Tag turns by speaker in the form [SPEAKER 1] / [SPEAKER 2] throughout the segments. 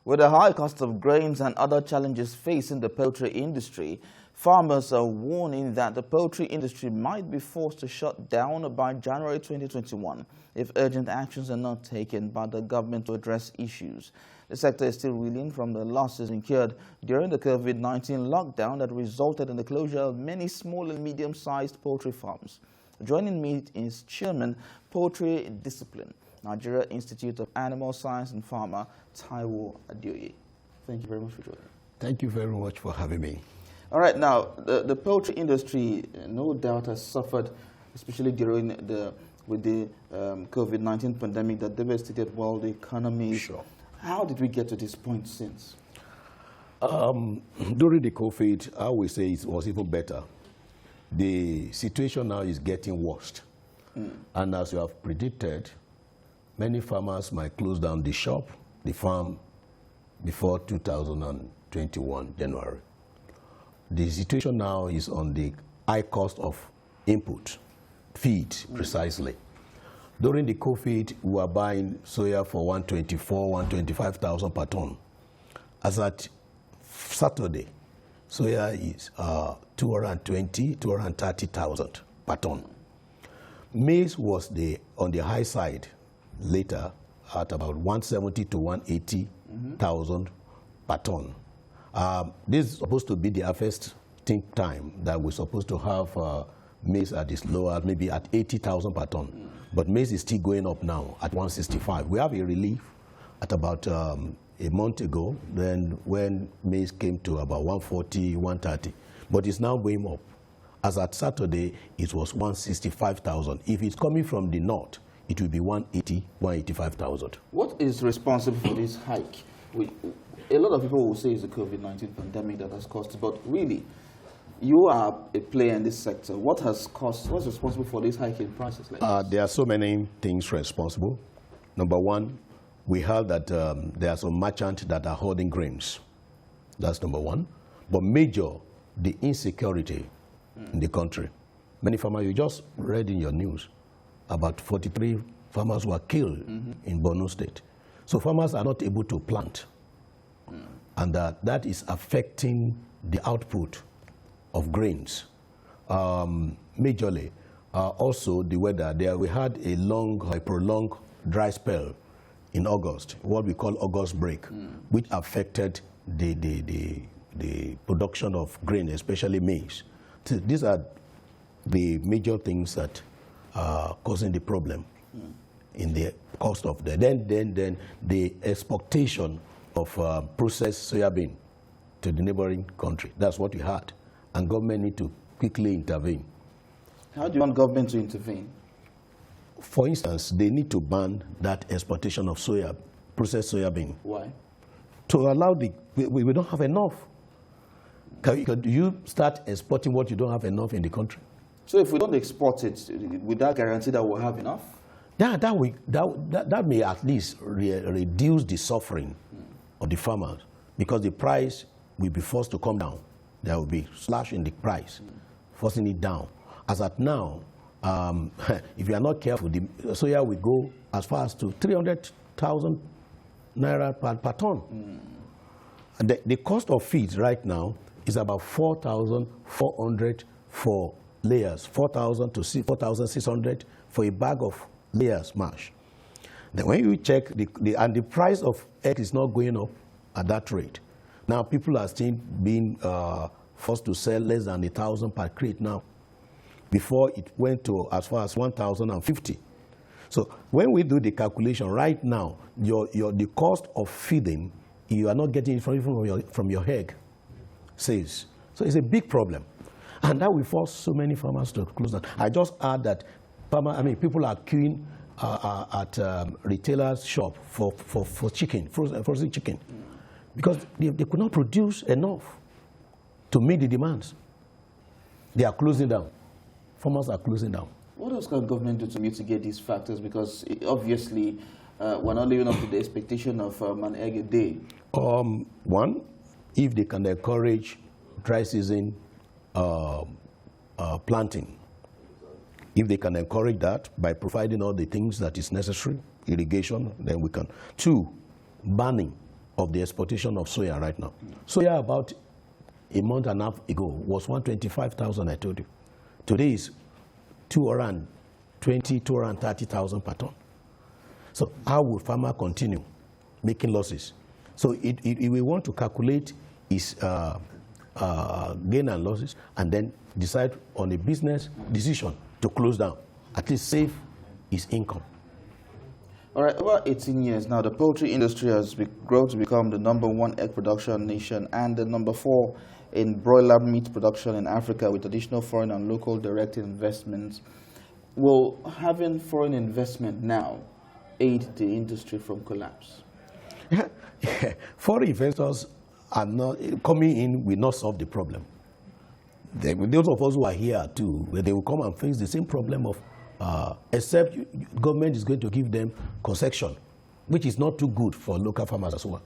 [SPEAKER 1] With the high cost of grains and other challenges facing the poultry industry, farmers are warning that the poultry industry might be forced to shut down by January 2021 if urgent actions are not taken by the government to address issues. The sector is still reeling from the losses incurred during the COVID-19 lockdown that resulted in the closure of many small and medium-sized poultry farms. Joining me is Chairman, Poultry Discipline, Nigeria Institute of Animal Science and Pharma, Taiwo Adioye. Thank you very much for joining.
[SPEAKER 2] Thank you very much for having me.
[SPEAKER 1] All right, now, the poultry industry, no doubt, has suffered, especially during the COVID-19 pandemic that devastated world economies.
[SPEAKER 2] Sure.
[SPEAKER 1] How did we get to this point since?
[SPEAKER 2] During the COVID, I would say it was even better. The situation now is getting worse. And as you have predicted, many farmers might close down the shop, the farm, before 2021, January. The situation now is on the high cost of input, feed, precisely. During the COVID, we were buying soya for 125,000 per ton. As at Saturday, soya is 230,000 per ton. Maize was on the high side later at about 170 to 180,000 per ton. This is supposed to be the harvesting time that we're supposed to have maize at its lower, maybe at 80,000 per ton. But maize is still going up now at 165. We have a relief at about a month ago, then when maize came to about 140, 130. But it's now going up. As at Saturday, it was 165,000. If it's coming from the north, it will be 180, 185,000.
[SPEAKER 1] What is responsible for this hike? A lot of people will say it's the COVID-19 pandemic that has caused it, but really, you are a player in this sector. What's responsible for this hike in prices?
[SPEAKER 2] There are so many things responsible. Number one, we heard that there are some merchants that are holding grains. That's number one. But major, the insecurity in the country. Many farmers, you just read in your news, about 43 farmers were killed in Borno State. So farmers are not able to plant. And that is affecting the output of grains. Majorly, also the weather. We had a prolonged dry spell in August, what we call August break, which affected the production of grain, especially maize. So these are the major things that are causing the problem in the cost of the. Then the exportation of processed soybean to the neighboring country. That's what we had. And government need to quickly intervene.
[SPEAKER 1] How do you want government to intervene?
[SPEAKER 2] For instance, they need to ban that exportation of processed soybean.
[SPEAKER 1] Why?
[SPEAKER 2] To allow we don't have enough. Can you start exporting what you don't have enough in the country?
[SPEAKER 1] So if we don't export it, would that guarantee that we'll have enough?
[SPEAKER 2] Yeah, that may at least reduce the suffering of the farmers, because the price will be forced to come down. There will be slash in the price, forcing it down. As at now, if you are not careful, the soya will go as far as to 300,000 naira per ton. And the cost of feed right now is about 4,400 for layers, 4,000 to 4,600 for a bag of layers mash. Then when you check, the price of egg is not going up at that rate. Now people are still being forced to sell less than 1,000 per crate now. Before it went to as far as 1,050. So when we do the calculation right now, the cost of feeding, you are not getting it from your egg sales. So it's a big problem. And that will force so many farmers to close down. I just add that people are queuing at retailers' shop for chicken, frozen chicken, because they could not produce enough to meet the demands. They are closing down. Farmers are closing down.
[SPEAKER 1] What else can government do to mitigate these factors? Because obviously, we're not living up to the expectation of an egg a day.
[SPEAKER 2] One, if they can encourage dry season planting, if they can encourage that by providing all the things that is necessary, irrigation, then we can. Two, banning of the exportation of soya right now. Soya about a month and a half ago was 125,000, I told you. Today is 220, 230,000 per ton. So how will farmer continue making losses? So if we want to calculate his gain and losses and then decide on a business decision to close down, at least save his income.
[SPEAKER 1] All right, over 18 years now, the poultry industry has grown to become the #1 egg production nation and the #4 in broiler meat production in Africa, with additional foreign and local direct investments. Will having foreign investment now aid the industry from collapse?
[SPEAKER 2] Foreign investors are not coming in, will not solve the problem. Those of us who are here too, they will come and face the same problem of except government is going to give them concession, which is not too good for local farmers as well.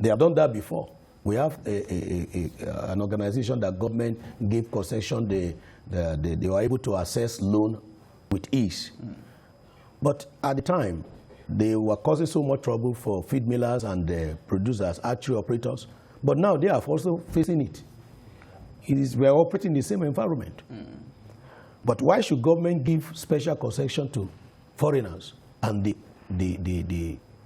[SPEAKER 2] They have done that before. We have an organization that government gave concession. They were able to access loan with ease. But at the time, they were causing so much trouble for feed millers and producers, hatchery operators. But now they are also facing it. We are operating in the same environment. But why should government give special concession to foreigners and the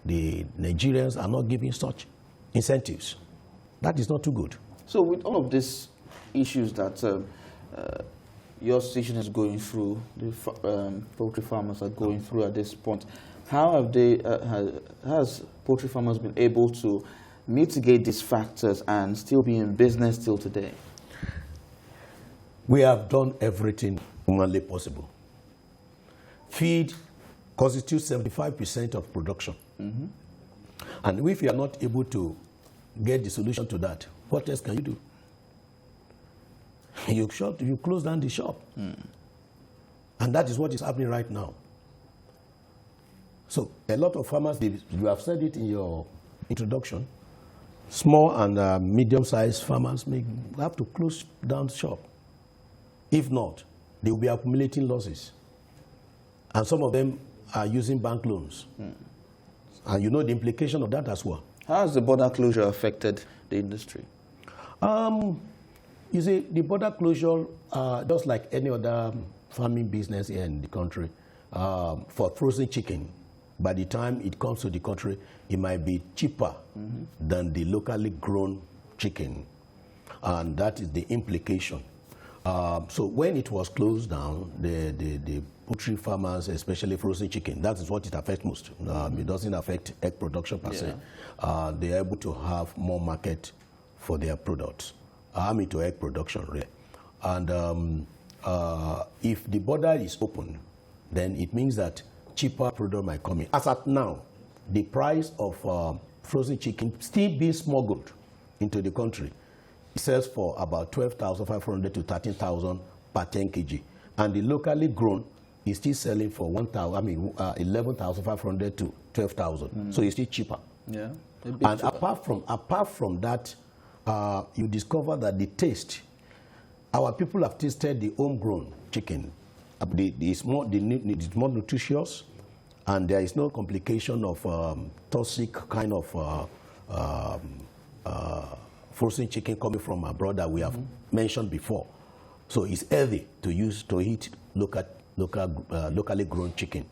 [SPEAKER 2] Nigerians are not giving such incentives? That is not too good.
[SPEAKER 1] So with all of these issues that your station is going through, the poultry farmers are going through at this point, how have has poultry farmers been able to mitigate these factors and still be in business till today?
[SPEAKER 2] We have done everything humanly possible. Feed constitutes 75% of production. And if you are not able to get the solution to that, what else can you do? You close down the shop. And that is what is happening right now. So a lot of farmers, you have said it in your introduction, small and medium-sized farmers may have to close down the shop. If not, they will be accumulating losses. And some of them are using bank loans. And you know the implication of that as well.
[SPEAKER 1] How has the border closure affected the industry?
[SPEAKER 2] You see, the border closure, just like any other farming business here in the country, for frozen chicken, by the time it comes to the country, it might be cheaper than the locally grown chicken. And that is the implication. So when it was closed down, the poultry farmers, especially frozen chicken, that is what it affects most. It doesn't affect egg production per se. They are able to have more market for their products. To egg production, really. And if the border is open, then it means that cheaper product might come in. As at now, the price of frozen chicken still being smuggled into the country, it sells for about 12,500 to 13,000 per 10 kg. And the locally grown is still selling for 11,500 to 12,000. So it's still cheaper.
[SPEAKER 1] Yeah.
[SPEAKER 2] And cheaper. Apart from that, you discover that the taste, our people have tasted the homegrown chicken. It's more nutritious, and there is no complication of toxic kind of frozen chicken coming from abroad that we have mentioned before. So it's healthy to eat locally grown chicken.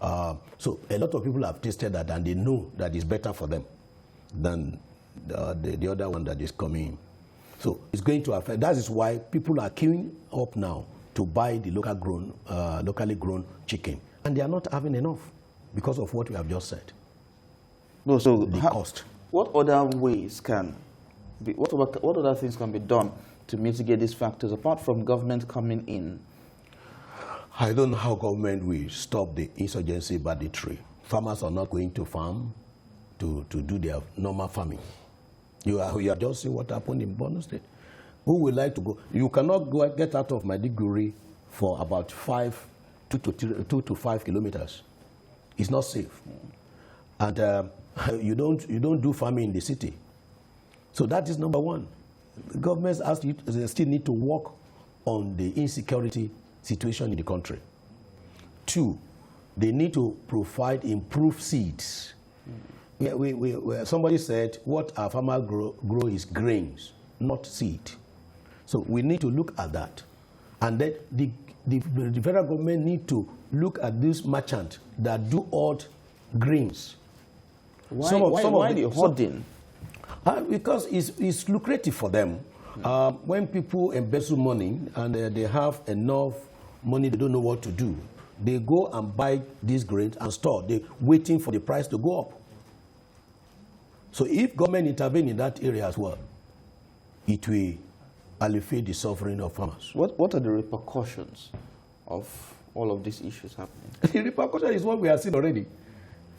[SPEAKER 2] So a lot of people have tasted that, and they know that it's better for them than the other one that is coming. So it's going to affect. That is why people are queuing up now to buy the locally grown chicken, and they are not having enough because of what we have just said.
[SPEAKER 1] No, so
[SPEAKER 2] the cost.
[SPEAKER 1] What other ways can be? What other things can be done to mitigate these factors apart from government coming in?
[SPEAKER 2] I don't know how government will stop the insurgency banditry. Farmers are not going to farm to do their normal farming. You are just seeing what happened in Borno State. Who would like to go? You cannot get out of Maiduguri for about 2 to 5 kilometers. It's not safe. And you don't do farming in the city. So that is number one. Governments still need to work on the insecurity situation in the country. 2, they need to provide improved seeds. somebody said what our farmers grow is grains, not seed. So we need to look at that. And then the federal government need to look at these merchants that do odd grains.
[SPEAKER 1] Why the hoarding?
[SPEAKER 2] Because it's lucrative for them. When people embezzle money and they have enough money, they don't know what to do. They go and buy these grains and store. They're waiting for the price to go up. So if government intervene in that area as well, it will alleviate the suffering of farmers.
[SPEAKER 1] What are the repercussions of all of these issues happening?
[SPEAKER 2] The repercussion is what we have seen already.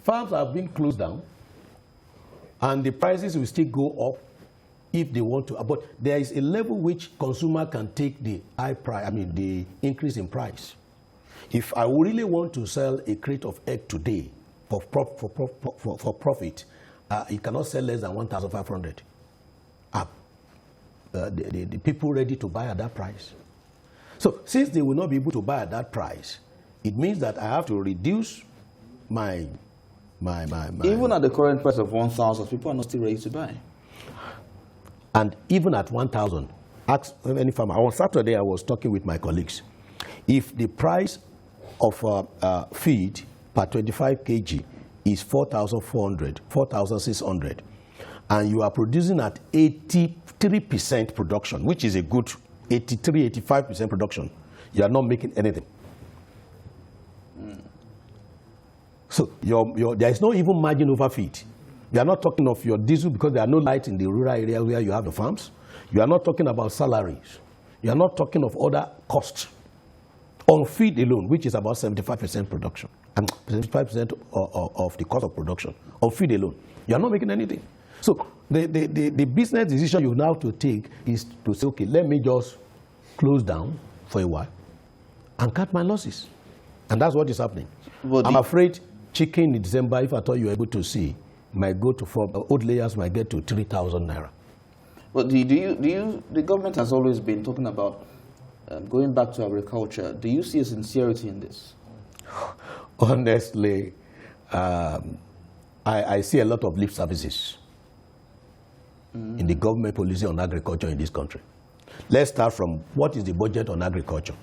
[SPEAKER 2] Farms have been closed down, and the prices will still go up if they want to. But there is a level which consumer can take the high price, the increase in price. If I really want to sell a crate of egg today for profit, you cannot sell less than 1,500. The people ready to buy at that price. So since they will not be able to buy at that price, it means that I have to reduce my
[SPEAKER 1] Even at the current price of 1,000, people are not still ready to buy.
[SPEAKER 2] And even at 1,000, ask any farmer. On Saturday, I was talking with my colleagues. If the price of feed per 25 kg is 4,400, 4,600, and you are producing at 83% production, which is a good 83, 85% production, you are not making anything. So there is no even margin over feed. You are not talking of your diesel because there are no lights in the rural area where you have the farms. You are not talking about salaries. You are not talking of other costs. On feed alone, which is about 75% production, and 75% of the cost of production, on feed alone, you are not making anything. So the business decision you now have to take is to say, okay, let me just close down for a while and cut my losses. And that's what is happening. But I'm afraid chicken in December, if I thought you were able to see, might go to old layers might get to 3,000 naira.
[SPEAKER 1] But the government has always been talking about going back to agriculture. Do you see a sincerity in this?
[SPEAKER 2] Honestly, I see a lot of lip services in the government policy on agriculture in this country. Let's start from what is the budget on agriculture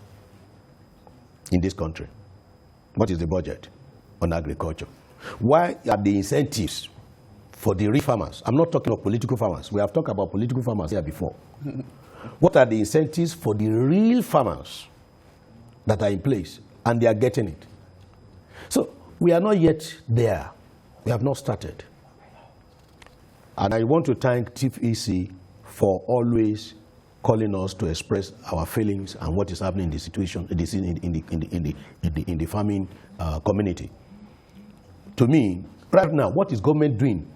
[SPEAKER 2] in this country? What is the budget on agriculture? Why are the incentives for the real farmers? I'm not talking of political farmers. We have talked about political farmers here before. What are the incentives for the real farmers that are in place? And they are getting it. So we are not yet there. We have not started. And I want to thank Chief EC for always calling us to express our feelings and what is happening in the situation in the farming community. To me, right now, what is government doing?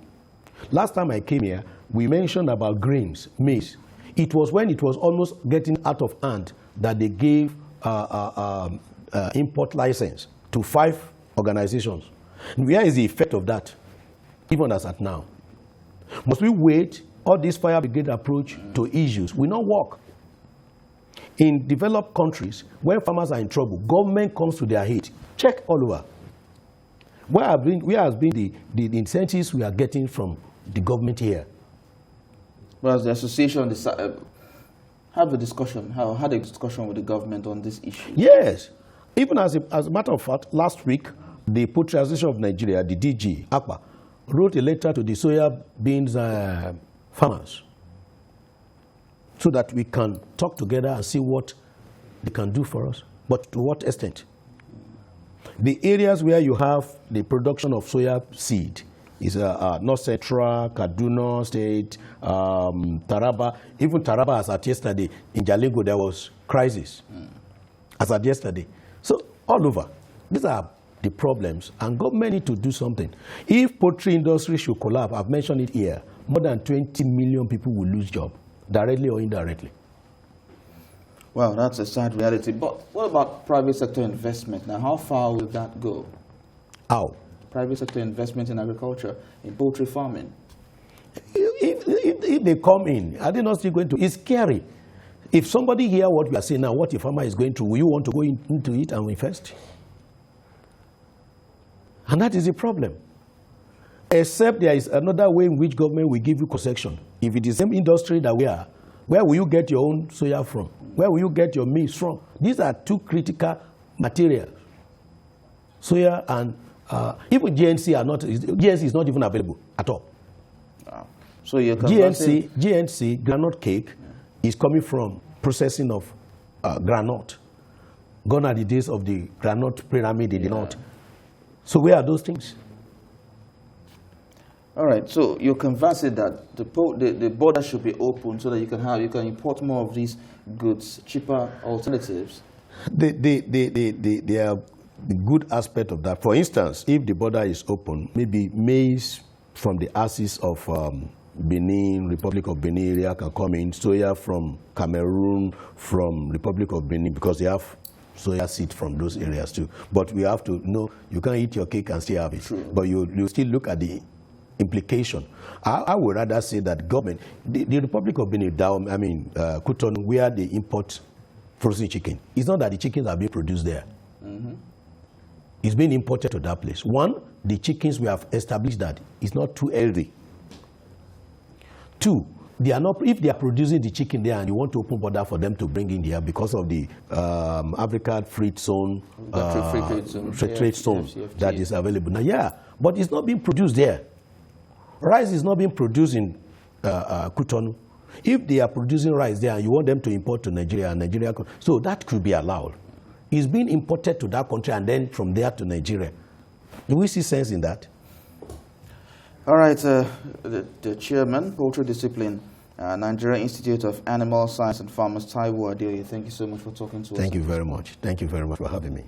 [SPEAKER 2] Last time I came here, we mentioned about grains, maize. It was when it was almost getting out of hand that they gave import license to 5 organizations. And where is the effect of that, even as at now? Must we wait? All this fire brigade approach to issues will not work. In developed countries, when farmers are in trouble, government comes to their aid. Check all over. Where has been the incentives we are getting from the government here?
[SPEAKER 1] Well, as the association had a discussion with the government on this issue.
[SPEAKER 2] Yes. Even as a matter of fact, last week, the Poultry Association of Nigeria, the DG, APA, wrote a letter to the soya beans farmers so that we can talk together and see what they can do for us, but to what extent. The areas where you have the production of soya seed is North Central, Kaduna State, Taraba. Even Taraba, as at yesterday, in Jalingo, there was crisis, as at yesterday. So all over, these are the problems, and government need to do something. If poultry industry should collapse, I've mentioned it here, more than 20 million people will lose job, directly or indirectly.
[SPEAKER 1] Well, that's a sad reality. But what about private sector investment? Now, how far will that go?
[SPEAKER 2] How?
[SPEAKER 1] Private sector investment in agriculture, in poultry farming.
[SPEAKER 2] If they come in, are they not still going to? It's scary. If somebody hear what we are saying now, what a farmer is going through, will you want to go into it and invest? And that is the problem. Except there is another way in which government will give you concession. If it is the same industry that we are, where will you get your own soya from? Where will you get your maize from? These are two critical materials. Soya and even GNC are not. GNC is not even available at all.
[SPEAKER 1] Wow. So you're
[SPEAKER 2] GNC granite cake is coming from processing of granite. Gone are the days of the granite pyramid in the north. So where are those things?
[SPEAKER 1] All right. So you're convinced that the border should be open so that you can import more of these goods, cheaper alternatives.
[SPEAKER 2] They are the good aspect of that. For instance, if the border is open, maybe maize from the axis of Benin, Republic of Benin area can come in, soya from Cameroon, from Republic of Benin, because they have soya seed from those areas too. But we have to know, you can't eat your cake and still have it. True. But you still look at the implication. I would rather say that government, the Republic of Benin, Cotonou, where they import frozen chicken, it's not that the chickens are being produced there. It's being imported to that place. One, the chickens, we have established that it's not too healthy. Two, they are not, if they are producing the chicken there and you want to open border for them to bring in here because of the Africa Free Zone, trade zone that is available. Now, but it's not being produced there. Rice is not being produced in Cotonou. If they are producing rice there and you want them to import to Nigeria, so that could be allowed. It's being imported to that country and then from there to Nigeria. Do we see sense in that?
[SPEAKER 1] All right, the chairman, Poultry Discipline, Nigeria Institute of Animal Science and Farmers, Taiwo Adeoye, thank you so much for talking to us.
[SPEAKER 2] Thank you very much. Thank you very much for having me.